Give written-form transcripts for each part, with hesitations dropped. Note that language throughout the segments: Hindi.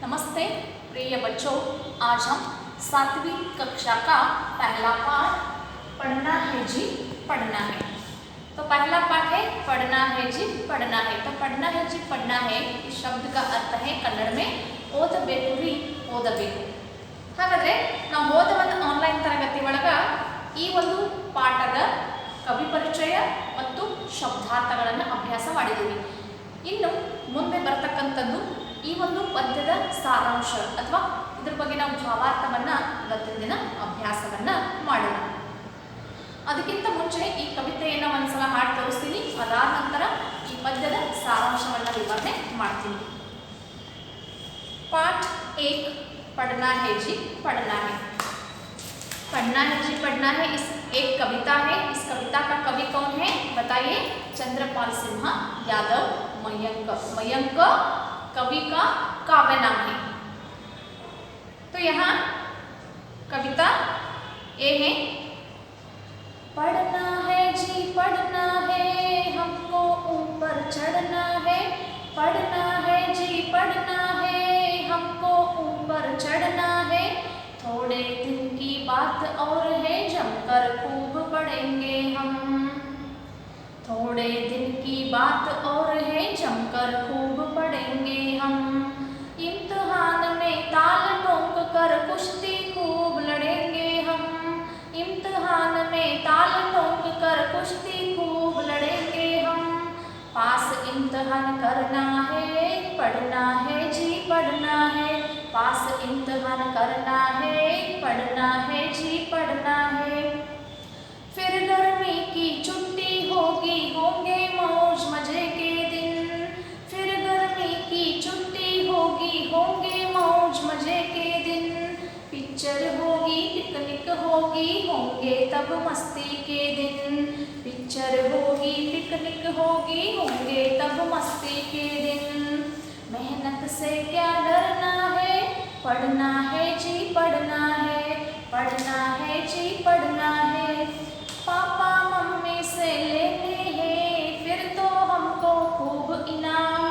नमस्ते प्रिय बच्चों, आज हम 7वीं कक्षा का पहला पाठ पढ़ना है जी पढ़ना है। तो पहला पाठ है पढ़ना है जी पढ़ना है। तो पढ़ना है जी पढ़ना है इस शब्द का अर्थ है कन्नड़ में ಓದಬೇಕು ರೀ ಓದಬೇಕು। ಹಾಗಾದ್ರೆ ನಾವು ಓದ ಒಂದು ಆನ್ಲೈನ್ ತರಗತಿ ಒಳಗ ಈ ಒಂದು ಪಾಠದ ಕವಿ ಪರಿಚಯ ಮತ್ತು ಶಬ್ದಾರ್ಥಗಳನ್ನು ಅಭ್ಯಾಸ ಮಾಡಿದ್ದೀವಿ। ಇನ್ನು ಮುಂದೆ ಬರತಕ್ಕಂಥದ್ದು ಈ ಒಂದು ಪದ್ಯದ ಸಾರಾಂಶ ಅಥವಾ ಇದರ ಬಗ್ಗೆ ನಾವು ಭಾವಾರ್ಥವನ್ನು ಇವತ್ತಿನ ದಿನ ಅಭ್ಯಾಸವನ್ನು ಮಾಡೋಣ। ಅದಕ್ಕಿಂತ ಮುಂಚೆ ಈ ಕವಿತೆಯನ್ನು ಒಂದ್ಸಲ ಹಾಡಿ ತೋರಿಸ್ತೀನಿ, ಅದಾದ ನಂತರ ಈ ಪದ್ಯದ ಸಾರಾಂಶವನ್ನು ವಿವರಣೆ ಮಾಡ್ತೀನಿ। पाठ 1 पढ़ना है जी पढ़ना है। पढ़ना है जी पढ़ना है इस एक कविता है। इस कविता का कवि कौन है बताइए? चंद्रपाल सिंह यादव मयंक। मयंक कवि का काव्य नाम है। तो यहाँ कविता ए है, पढ़ना है जी पढ़ना है, हमको ऊपर चढ़ना है। पढ़ना है जी पढ़ना है, हमको ऊपर चढ़ना है। थोड़े दिन की बात और है, जमकर खूब पढ़ेंगे हम। थोड़े दिन की बात और है, जमकर खूब पढ़ेंगे हम। इम्तिहान में ताल ठोक कर कुश्ती खूब लड़ेंगे हम। इम्तिहान में ताल ठोक कर कुश्ती खूब लड़ेंगे हम। पास इम्तिहान करना है, पढ़ना है जी पढ़ना है। पास इम्तिहान करना है, पढ़ना है जी पढ़ना है। फिर गर्मी की छुट्टी होगी, होंगे मौज मजे के दिन। फिर गर्मी की छुट्टी होगी, होंगे मौज मजे के दिन। पिक्चर होगी पिकनिक होगी, होंगे तब मस्ती के दिन। पिक्चर होगी पिकनिक होगी, होंगे तब मस्ती के दिन। मेहनत से क्या डरना है, पढ़ना है जी पढ़ना है। पढ़ना है जी पढ़ना है। पापा मम्मी से लेने हैं फिर तो हमको खूब इनाम।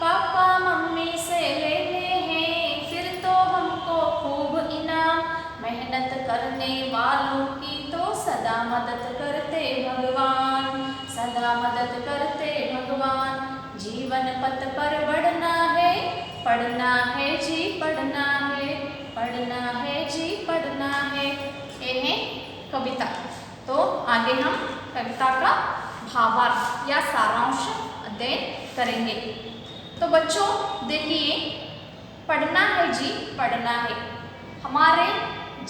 पापा मम्मी से लेने हैं फिर तो हमको खूब इनाम। मेहनत करने वालों की तो सदा मदद करते भगवान। सदा मदद करते भगवान। जीवन पथ पर बढ़ना है, पढ़ना है जी पढ़ना है। पढ़ना है जी पढ़ना है। ये है कविता। तो आगे हम कविता का भावार्थ या सारांश अध्ययन करेंगे। तो बच्चों देखिए, पढ़ना है जी पढ़ना है। हमारे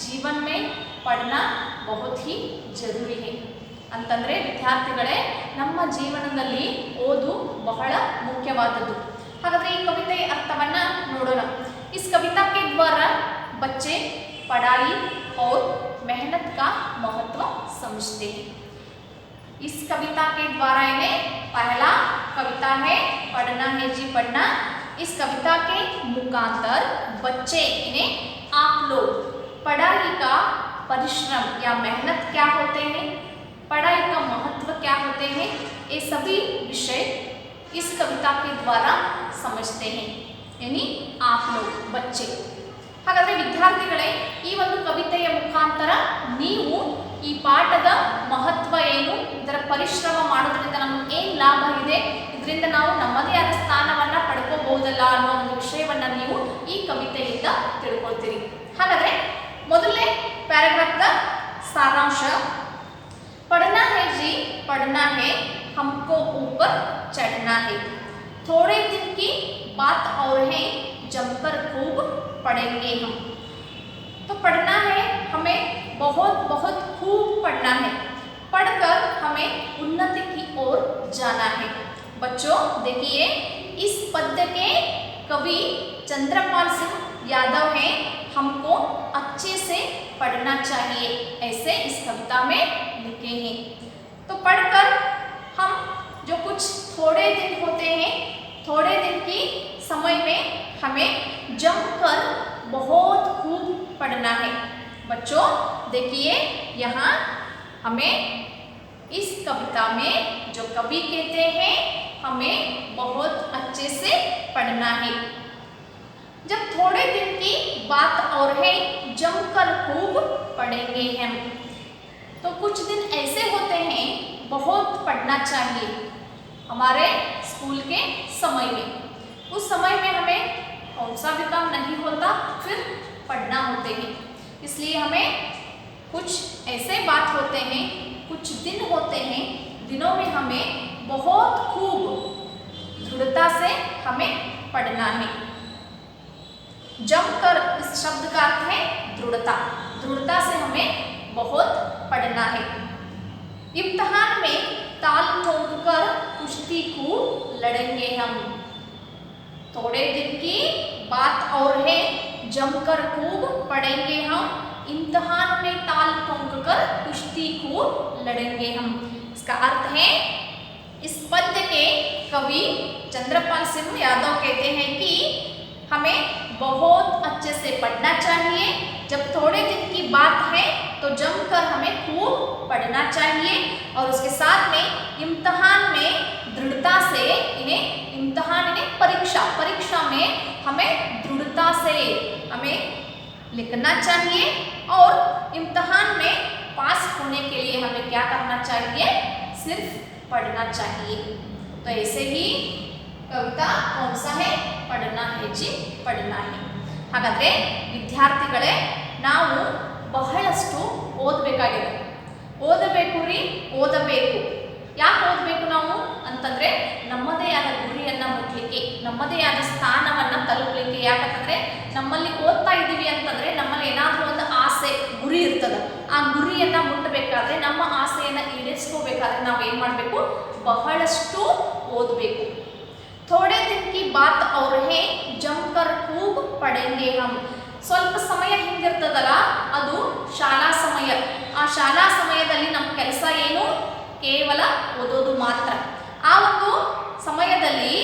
जीवन में पढ़ना बहुत ही जरूरी है। ಅಂತಂದರೆ ವಿದ್ಯಾರ್ಥಿಗಳೇ, ನಮ್ಮ ಜೀವನದಲ್ಲಿ ಓದು ಬಹಳ ಮುಖ್ಯವಾದದ್ದು। ಹಾಗಾದರೆ ಈ ಕವಿತೆಯ ಅರ್ಥವನ್ನು ನೋಡೋಣ। इस कविता के द्वारा बच्चे पढ़ाई और मेहनत का महत्व समझते हैं। इस कविता के द्वारा इन्हें पहला कविता है पढ़ना है जी पढ़ना। इस कविता के मुखांतर बच्चे इन्हें आप लोग पढ़ाई का परिश्रम या मेहनत क्या होते हैं, पढ़ाई का महत्व क्या होते हैं, ये सभी विषय इस कविता के द्वारा समझते हैं। यानी आप लोग बच्चे। ಹಾಗಾದರೆ ವಿದ್ಯಾರ್ಥಿಗಳೇ, ಈ ಒಂದು ಕವಿತೆಯ ಮುಖಾಂತರ ನೀವು ಈ ಪಾಠದ ಮಹತ್ವ ಏನು, ಇದರ ಪರಿಶ್ರಮ ಮಾಡೋದ್ರಿಂದ ನಮಗೆ ಏನು ಲಾಭ ಇದೆ, ಇದರಿಂದ ನಾವು ನಮ್ಮದೇ ಆದ ಸ್ಥಾನವನ್ನು ಪಡ್ಕೋಬಹುದಲ್ಲ ಅನ್ನೋ ಒಂದು ವಿಷಯವನ್ನು ನೀವು ಈ ಕವಿತೆಯಿಂದ ತಿಳ್ಕೊಳ್ತೀರಿ। ಹಾಗಾದರೆ ಮೊದಲನೇ ಪ್ಯಾರಾಗ್ರಾಫ್ದ ಸಾರಾಂಶ, पढ़ना है जी पढ़ना है, हमको ऊपर चढ़ना है। थोड़े दिन की बात और है, जमकर खूब पढ़ेंगे हम। तो पढ़ना है, हमें बहुत बहुत खूब पढ़ना है। पढ़कर हमें उन्नति की ओर जाना है। बच्चों देखिए, इस पद्य के कवि चंद्रपाल सिंह यादव हैं। हमको अच्छे से पढ़ना चाहिए, ऐसे इस कविता में लिखे हैं। तो पढ़कर हम जो कुछ थोड़े दिन होते हैं, थोड़े दिन की समय में हमें जमकर बहुत खूब पढ़ना है। बच्चों देखिए, यहाँ हमें इस कविता में जो कवि कहते हैं हमें बहुत अच्छे से पढ़ना है। जब थोड़े दिन की बात और है जमकर खूब पढ़ेंगे हम। तो कुछ दिन ऐसे होते हैं बहुत पढ़ना चाहिए हमारे स्कूल के समय में। उस समय में हमें कौन सा भी काम नहीं होता, फिर पढ़ना होते हैं। इसलिए हमें कुछ ऐसे बात होते हैं, कुछ दिन होते हैं, दिनों में हमें बहुत खूब दृढ़ता से हमें पढ़ना है। जमकर इस शब्द का अर्थ है दृढ़ता। दृढ़ता से हमें बहुत पढ़ना है। इम्तिहान में ताल ठोक कर कुश्ती खूब लड़ेंगे हम। थोड़े दिन की बात और है जमकर खूब पढ़ेंगे हम। इम्तिहान में ताल ठोक कर कुश्ती खूब लड़ेंगे हम। इसका अर्थ है, इस पद्य के कवि चंद्रपाल सिंह यादव कहते हैं कि हमें बहुत अच्छे से पढ़ना चाहिए। जब थोड़े दिन की बात है तो जमकर हमें खूब पढ़ना चाहिए और उसके साथ में इम्तिहान में दृढ़ता से परीक्षा में हमें दृढ़ता से हमें लिखना चाहिए और इम्तिहान में पास होने के लिए हमें क्या करना चाहिए, सिर्फ पढ़ना चाहिए। तो ऐसे ही कविता कौन सा है, पढ़ना है जी, पढ़ना है। ಹಾಗಾದ್ರೆ ವಿದ್ಯಾರ್ಥಿಗಳೇ, ನಾವು ಬಹಳಷ್ಟು ಓದಬೇಕಾಗಿದೆ. ಓದಬೇಕು ರೀ, ಓದಬೇಕು. ಯಾಕೆ ಓದಬೇಕು ನಾವು ಅಂತಂದ್ರೆ ನಮ್ಮದೇ ಆದ ಗುರಿಯನ್ನು ಮುಟ್ಟಲಿಕ್ಕೆ, ನಮ್ಮದೇ ಆದ ಸ್ಥಾನವನ್ನು ತಲುಪಲಿಕ್ಕೆ. ಯಾಕಂತಂದ್ರೆ ನಮ್ಮಲ್ಲಿ ಓದ್ತಾ ಇದ್ದೀವಿ ಅಂತಂದ್ರೆ ನಮ್ಮಲ್ಲಿ ಏನಾದರೂ ಒಂದು ಆಸೆ, ಗುರಿ ಇರ್ತದೆ. ಆ ಗುರಿಯನ್ನು ಮುಟ್ಟಬೇಕಾದ್ರೆ, ನಮ್ಮ ಆಸೆಯನ್ನು ಈಡೇರಿಸ್ಕೋಬೇಕಾದ್ರೆ ನಾವು ಏನು ಮಾಡಬೇಕು, ಬಹಳಷ್ಟು ಓದಬೇಕು. थोड़े दिन की बात और है जमकर खूब पढ़ेंगे हम. ಸ್ವಲ್ಪ ಸಮಯ ಹಿಂಗಿರ್ತದಲ್ಲ, ಅದು ಶಾಲಾ ಸಮಯ. ಆ ಶಾಲಾ ಸಮಯದಲ್ಲಿ ನಮ್ಮ ಕೆಲಸ ಏನು, ಕೇವಲ ಓದೋದು ಮಾತ್ರ. ಆ ಒಂದು ಸಮಯದಲ್ಲಿ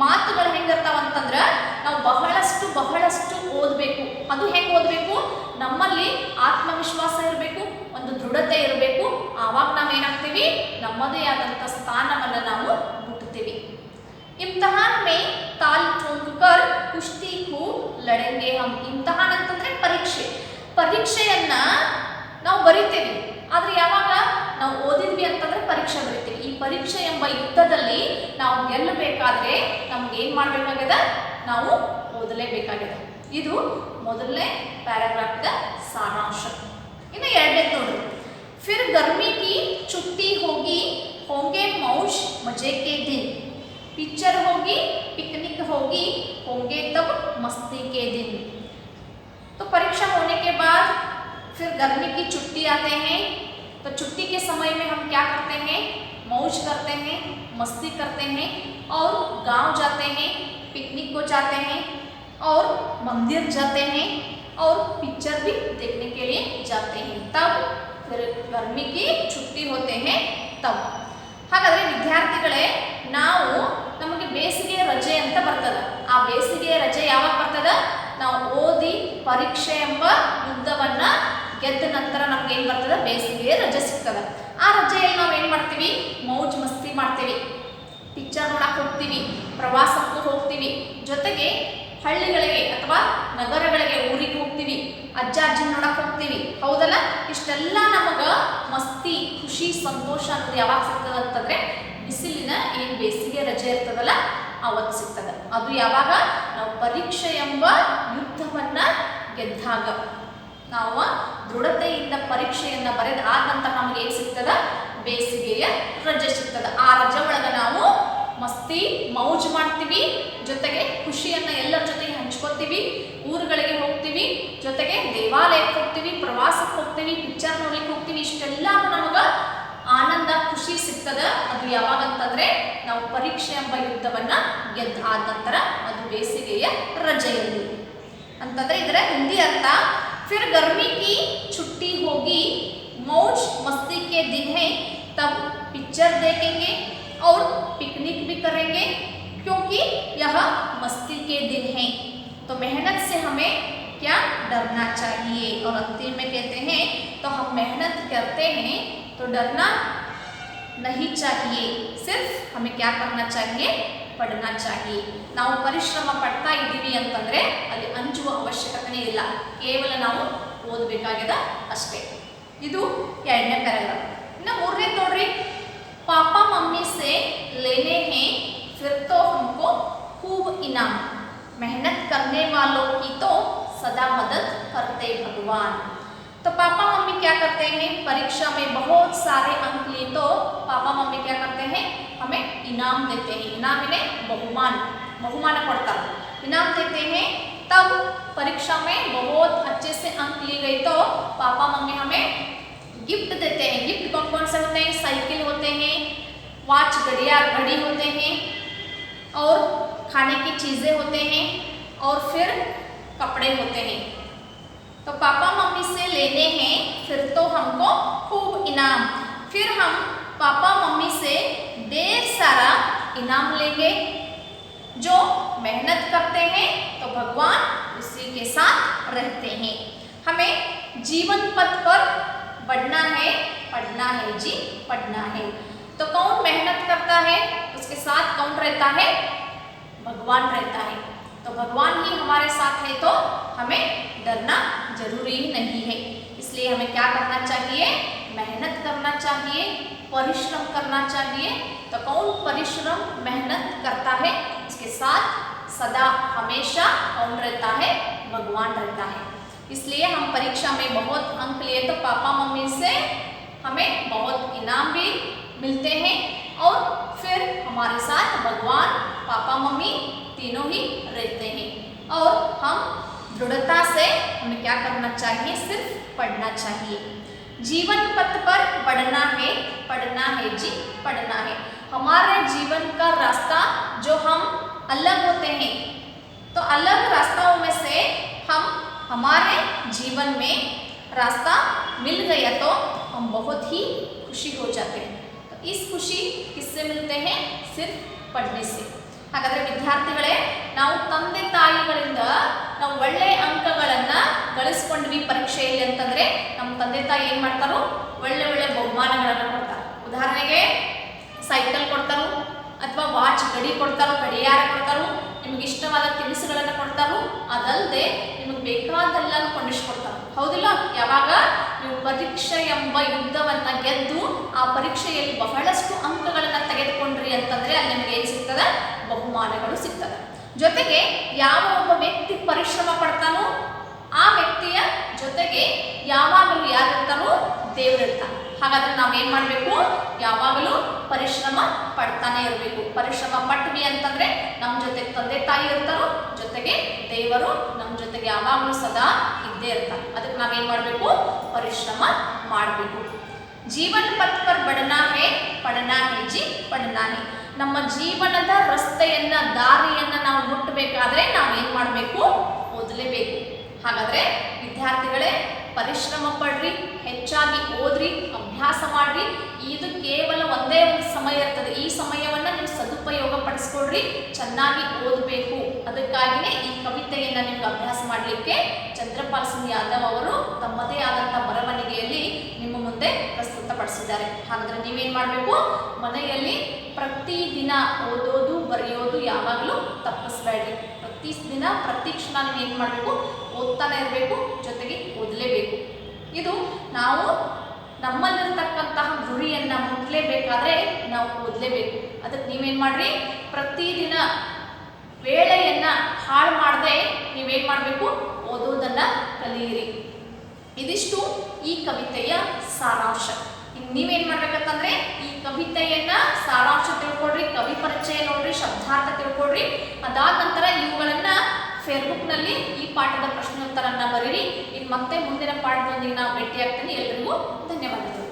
ಮಾತುಗಳು ಹೆಂಗಿರ್ತಾವಂತಂದ್ರೆ ನಾವು ಬಹಳಷ್ಟು ಓದಬೇಕು. ಅದು ಹೆಂಗೆ ಓದಬೇಕು, ನಮ್ಮಲ್ಲಿ ಆತ್ಮವಿಶ್ವಾಸ ಇರಬೇಕು, ಒಂದು ದೃಢತೆ ಇರಬೇಕು. ಆವಾಗ ನಾವೇನಾಗ್ತೀವಿ, ನಮ್ಮದೇ ಆದಂಥ ಸ್ಥಾನವನ್ನು ನಾವು ಮುಟ್ತೀವಿ. इम्तिहान में ताल ठोक कर कुश्ती खूब लड़ेंगे हम. इम्तिहान ಅಂತಂದ್ರೆ ಪರೀಕ್ಷೆ. ಪರೀಕ್ಷೆಯನ್ನ ನಾವು ಬರೀತೇವೆ, ಆದರೆ ಯಾವಾಗ ನಾವು ಓದಿದ್ವಿ ಅಂತಂದ್ರೆ ಪರೀಕ್ಷೆ ಬರೀತೀವಿ. ಈ ಪರೀಕ್ಷೆ ಎಂಬ ಯುದ್ಧದಲ್ಲಿ ನಾವು ಗೆಲ್ಲಬೇಕಾದ್ರೆ ನಮ್ಗೆ ಏನು ಮಾಡಬೇಕಾಗಿದೆ, ನಾವು ಓದಲೇಬೇಕಾಗಿದೆ. ಇದು ಮೊದಲನೇ ಪ್ಯಾರಾಗ್ರಾಫ್ದ ಸಾರಾಂಶ. ಇನ್ನು ಎರಡನೇದು ನೋಡ್ರಿ. फिर गर्मी की छुट्टी होगी होंगे मौज मजे के दिन. पिक्चर होगी, पिकनिक होगी, होंगे तब मस्ती के दिन. तो परीक्षा होने के बाद फिर गर्मी की छुट्टी आते हैं. तो छुट्टी के समय में हम क्या करते हैं, मौज करते हैं, मस्ती करते हैं और गांव जाते हैं, पिकनिक को जाते हैं और मंदिर जाते हैं और पिक्चर भी देखने के लिए जाते हैं. तब फिर गर्मी की छुट्टी होते हैं तब. ಹಾಗಾದರೆ ವಿದ್ಯಾರ್ಥಿಗಳೇ, ನಾವು ನಮಗೆ ಬೇಸಿಗೆ ರಜೆ ಅಂತ ಬರ್ತದೆ. ಆ ಬೇಸಿಗೆ ರಜೆ ಯಾವಾಗ ಬರ್ತದೆ, ನಾವು ಓದಿ ಪರೀಕ್ಷೆ ಎಂಬ ಯುದ್ಧವನ್ನು ಗೆದ್ದ ನಂತರ ನಮ್ಗೆ ಏನು ಬರ್ತದೆ, ಬೇಸಿಗೆ ರಜೆ ಸಿಗ್ತದೆ. ಆ ರಜೆಯಲ್ಲಿ ನಾವು ಏನು ಮಾಡ್ತೀವಿ, ಮೌಜ್ ಮಸ್ತಿ ಮಾಡ್ತೀವಿ, ಪಿಕ್ಚರ್ ನೋಡಕ್ಕೆ ಹೋಗ್ತೀವಿ, ಪ್ರವಾಸಕ್ಕೂ ಹೋಗ್ತೀವಿ, ಜೊತೆಗೆ ಹಳ್ಳಿಗಳಿಗೆ ಅಥವಾ ನಗರಗಳಿಗೆ, ಊರಿಗೆ ಹೋಗ್ತೀವಿ, ಅಜ್ಜ ಅಜ್ಜಿ ನೋಡಕ್ಕೆ ಹೋಗ್ತೀವಿ. ಹೌದಲ್ಲ? ಇಷ್ಟೆಲ್ಲ ನಮಗೆ ಮಸ್ತಿ, ಖುಷಿ, ಸಂತೋಷ ಅನ್ನೋದು ಯಾವಾಗ ಸಿಗ್ತದೆ ಅಂತಂದರೆ ಬಿಸಿಲಿನ ಏನು ಬೇಸಿಗೆ ರಜೆ ಇರ್ತದಲ್ಲ ಅವತ್ತು ಸಿಗ್ತದೆ. ಅದು ಯಾವಾಗ, ನಾವು ಪರೀಕ್ಷೆ ಎಂಬ ಯುದ್ಧವನ್ನು ಗೆದ್ದಾಗ, ನಾವು ದೃಢತೆಯಿಂದ ಪರೀಕ್ಷೆಯನ್ನು ಬರೆದ ಆದ ನಂತರ ನಮಗೆ ಏನು ಸಿಗ್ತದೆ, ಬೇಸಿಗೆಯ ರಜೆ ಸಿಗ್ತದೆ. ಆ ರಜೆ ಒಳಗೆ ನಾವು ಮಸ್ತಿ ಮೌಜ್ ಮಾಡ್ತೀವಿ, ಜೊತೆಗೆ ಖುಷಿಯನ್ನು ಎಲ್ಲರ ಜೊತೆಗೆ ಹಂಚ್ಕೋತೀವಿ, ಊರುಗಳಿಗೆ ಹೋಗ್ತೀವಿ, ಜೊತೆಗೆ ದೇವಾಲಯಕ್ಕೆ ಹೋಗ್ತೀವಿ, ಪ್ರವಾಸಕ್ಕೆ ಹೋಗ್ತೀವಿ, ಪಿಕ್ಚರ್ ನೋಡ್ಲಿಕ್ಕೆ ಹೋಗ್ತೀವಿ. ಇಷ್ಟೆಲ್ಲ ನಮಗೆ ಆನಂದ, ಖುಷಿ ಸಿಗ್ತದೆ. ಅದು ಯಾವಾಗ ಅಂತಂದರೆ ನಾವು ಪರೀಕ್ಷೆ ಎಂಬ ಯುದ್ಧವನ್ನು ಗೆದ್ದ ಆದ ನಂತರ, ಅದು ಬೇಸಿಗೆಯ ರಜೆಯಲ್ಲಿ. ಅಂತಂದರೆ ಇದರ ಹಿಂದಿ ಅರ್ಥ, फिर गर्मी की छुट्टी होगी मौज मस्ती के दिन है तब पिक्चर देखेंगे और पिकनिक भी करेंगे क्योंकि यह मस्ती के दिन हैं. तो मेहनत से हमें क्या डरना चाहिए. और अंतिम में कहते हैं, तो हम मेहनत करते हैं तो डरना नहीं चाहिए, सिर्फ हमें क्या करना चाहिए, ಪಡನಾ ಚಾಹಿಯೆ. ನಾವು ಪರಿಶ್ರಮ ಪಡ್ತಾ ಇದ್ದೀವಿ ಅಂತಂದರೆ ಅಲ್ಲಿ ಅಂಜುವ ಅವಶ್ಯಕತೆ ಇಲ್ಲ, ಕೇವಲ ನಾವು ಓದಬೇಕಾಗಿದೆ ಅಷ್ಟೇ. ಇದು 2ನೇ ಪ್ಯಾರಾಗ್ರಾಫ್. ಇನ್ನು 3ನೇ ನೋಡ್ರಿ, पापा मम्मी से लेने हैं फिर तो हमको खूब इनाम, मेहनत करने वालों की तो सदा मदद करते भगवान. तो पापा मम्मी क्या करते हैं, परीक्षा में बहुत सारे अंक लिए तो पापा मम्मी क्या करते हैं, हमें इनाम देते हैं. इनाम इन्हें बहुमान, बहुमान पड़ता है, इनाम देते हैं. तब परीक्षा में बहुत अच्छे से अंक लिए गए तो पापा मम्मी हमें गिफ्ट देते हैं. गिफ्ट कौन कौन से होते हैं, साइकिल होते हैं, वॉच घड़ी होते हैं, और खाने की चीज़ें होते हैं, और फिर कपड़े होते हैं. तो पापा मम्मी से लेने हैं फिर तो हमको खूब इनाम, फिर हम पापा मम्मी से ढेर सारा इनाम लेंगे. जो मेहनत करते हैं तो भगवान उसी के साथ रहते हैं. हमें जीवन पथ पर बढ़ना है, पढ़ना है जी, पढ़ना है. तो कौन मेहनत करता है, उसके साथ कौन रहता है, भगवान रहता है. तो भगवान ही हमारे साथ है तो हमें डरना जरूरी नहीं है. इसलिए हमें क्या करना चाहिए, मेहनत करना चाहिए, परिश्रम करना चाहिए. तो कौन परिश्रम मेहनत करता है, उसके साथ सदा हमेशा कौन रहता है, भगवान रहता है. इसलिए हम परीक्षा में बहुत अंक लिए तो पापा मम्मी से हमें बहुत इनाम भी मिलते हैं, और फिर हमारे साथ भगवान पापा मम्मी तीनों ही रहते हैं. और हम दृढ़ता से हमें क्या करना चाहिए, सिर्फ पढ़ना चाहिए. जीवन पथ पर बढ़ना है, पढ़ना है जी, पढ़ना है. हमारे जीवन का रास्ता जो हम अलग होते हैं, तो अलग रास्ताओं में से हम हमारे जीवन में रास्ता मिल गया तो हम बहुत ही खुशी हो जाते हैं. तो इस खुशी किससे मिलते हैं, सिर्फ पढ़ने से. ಹಾಗಾದರೆ ವಿದ್ಯಾರ್ಥಿಗಳೇ, ನಾವು ತಂದೆ ತಾಯಿಗಳಿಂದ ನಾವು ಒಳ್ಳೆಯ ಅಂಕಗಳನ್ನು ಗಳಿಸ್ಕೊಂಡ್ವಿ ಪರೀಕ್ಷೆಯಲ್ಲಿ ಅಂತಂದರೆ ನಮ್ಮ ತಂದೆ ತಾಯಿ ಏನು ಮಾಡ್ತಾರೋ, ಒಳ್ಳೆ ಒಳ್ಳೆ ಬಹುಮಾನಗಳನ್ನು ಕೊಡ್ತಾರೆ. ಉದಾಹರಣೆಗೆ ಸೈಕಲ್ ಕೊಡ್ತಾರೋ, ಅಥವಾ ವಾಚ್ ಗಡಿ ಕೊಡ್ತಾರೋ, ಗಡಿಯಾರ ಕೊಡ್ತಾರೋ, ನಿಮಗೆ ಇಷ್ಟವಾದ ತಿನಿಸುಗಳನ್ನು ಕೊಡ್ತಾರೋ. ಅದಲ್ಲದೆ ನಿಮಗೆ ಬೇಕಾದೆಲ್ಲ ಕೊಂಡಿಸ್ಕೊಡ್ತಾರೆ, ಹೌದಿಲ್ಲ. ಯಾವಾಗ ನೀವು ಪರೀಕ್ಷೆ ಎಂಬ ಯುದ್ಧವನ್ನು ಗೆದ್ದು ಆ ಪರೀಕ್ಷೆಯಲ್ಲಿ ಬಹಳಷ್ಟು ಅಂಕಗಳನ್ನು ತೆಗೆದುಕೊಂಡ್ರಿ ಅಂತಂದರೆ ಅಲ್ಲಿ ನಿಮಗೆ ಏನು ಸಿಗ್ತದೆ, ಬಹುಮಾನಗಳು ಸಿಗ್ತದೆ. ಜೊತೆಗೆ ಯಾವ ಒಬ್ಬ ವ್ಯಕ್ತಿ ಪರಿಶ್ರಮ ಪಡ್ತಾನೋ ಆ ವ್ಯಕ್ತಿಯ ಜೊತೆಗೆ ಯಾವಾಗಲೂ ಯಾರಿರ್ತಾರೋ, ದೇವರಿರ್ತಾನೆ. ಹಾಗಾದರೆ ನಾವೇನು ಮಾಡಬೇಕು, ಯಾವಾಗಲೂ ಪರಿಶ್ರಮ ಪಡ್ತಾನೆ ಇರಬೇಕು. ಪರಿಶ್ರಮ ಪಟ್ವಿ ಅಂತಂದರೆ ನಮ್ಮ ಜೊತೆಗೆ ತಂದೆ ತಾಯಿ ಇರ್ತಾರೋ, ಜೊತೆಗೆ ದೇವರು ನಮ್ಮ ಜೊತೆಗೆ ಯಾವಾಗಲೂ ಸದಾ ಇದ್ದೇ ಇರ್ತಾರೆ. ಅದಕ್ಕೆ ನಾವೇನು ಮಾಡಬೇಕು, ಪರಿಶ್ರಮ ಮಾಡಬೇಕು. ಜೀವನ ಪಥ ಪರ್ ಬಡನಾ ಹೇ, ಪಡನಾ ಹೇ ಜಿ, ಪಡನಾ ಹೇ. ನಮ್ಮ ಜೀವನದ ರಸ್ತೆಯನ್ನು, ದಾರಿಯನ್ನು ನಾವು ಮುಟ್ಟಬೇಕಾದ್ರೆ ನಾವೇನು ಮಾಡಬೇಕು, ಓದಲೇಬೇಕು. ಹಾಗಾದರೆ ವಿದ್ಯಾರ್ಥಿಗಳೇ, ಪರಿಶ್ರಮ ಪಡ್ರಿ, ಹೆಚ್ಚಾಗಿ ಓದ್ರಿ, ಅಭ್ಯಾಸ ಮಾಡ್ರಿ. ಇದು ಕೇವಲ ಒಂದೇ ಒಂದು ಸಮಯ ಇರ್ತದೆ, ಈ ಸಮಯವನ್ನು ನೀವು ಸದುಪಯೋಗ ಪಡಿಸ್ಕೊಳ್ರಿ, ಚೆನ್ನಾಗಿ ಓದಬೇಕು. ಅದಕ್ಕಾಗಿಯೇ ಈ ಕವಿತೆಯನ್ನು ನಿಮ್ಗೆ ಅಭ್ಯಾಸ ಮಾಡಲಿಕ್ಕೆ ಚಂದ್ರಪಾಲ್ ಸಿಂಗ್ ಯಾದವ್ ಅವರು ತಮ್ಮದೇ ಆದಂಥ ಬರವಣಿಗೆಯಲ್ಲಿ ನಿಮ್ಮ ಮುಂದೆ ಪ್ರಸ್ತುತಪಡಿಸಿದ್ದಾರೆ. ಹಾಗಾದರೆ ನೀವೇನು ಮಾಡಬೇಕು, ಮನೆಯಲ್ಲಿ ಪ್ರತಿದಿನ ಓದೋದು ಬರೆಯೋದು ಯಾವಾಗಲೂ ತಪ್ಪಿಸ್ಬೇಡ್ರಿ. ಪ್ರತಿದಿನ ಪ್ರತಿ ಕ್ಷಣ ನೀವೇನು ಮಾಡಬೇಕು, ಓದ್ತಾನೆ ಇರಬೇಕು, ಜೊತೆಗೆ ಓದಲೇಬೇಕು. ಇದು ನಾವು ನಮ್ಮಲ್ಲಿರ್ತಕ್ಕಂತಹ ಗುರಿಯನ್ನು ಮುಟ್ಟಲೇಬೇಕಾದ್ರೆ ನಾವು ಓದಲೇಬೇಕು. ಅದಕ್ಕೆ ನೀವೇನು ಮಾಡಿರಿ, ಪ್ರತಿದಿನ ವೇಳೆಯನ್ನು ಹಾಳು ಮಾಡದೆ ನೀವೇನು ಮಾಡಬೇಕು, ಓದೋದನ್ನು ಕಲಿಯಿರಿ. ಇದಿಷ್ಟು ಈ ಕವಿತೆಯ ಸಾರಾಂಶ. ನೀವೇನು ಮಾಡ್ಬೇಕಂತಂದರೆ ಈ ಕವಿತೆಯನ್ನು ಸಾರಾಂಶ ತಿಳ್ಕೊಳ್ರಿ, ಕವಿ ಪರಿಚಯ ನೋಡ್ರಿ, ಶಬ್ದಾರ್ಥ ತಿಳ್ಕೊಳ್ರಿ. ಅದಾದ ನಂತರ ಇವುಗಳನ್ನು ಫೇಸ್ಬುಕ್ನಲ್ಲಿ ಈ ಪಾಠದ ಪ್ರಶ್ನೋತ್ತರವನ್ನು ಬರೀರಿ. ಈಗ ಮತ್ತೆ ಮುಂದಿನ ಪಾಠದೊಂದಿಗೆ ನಾವು ಭೇಟಿಯಾಗ್ತೀನಿ. ಎಲ್ಲರಿಗೂ ಧನ್ಯವಾದಗಳು.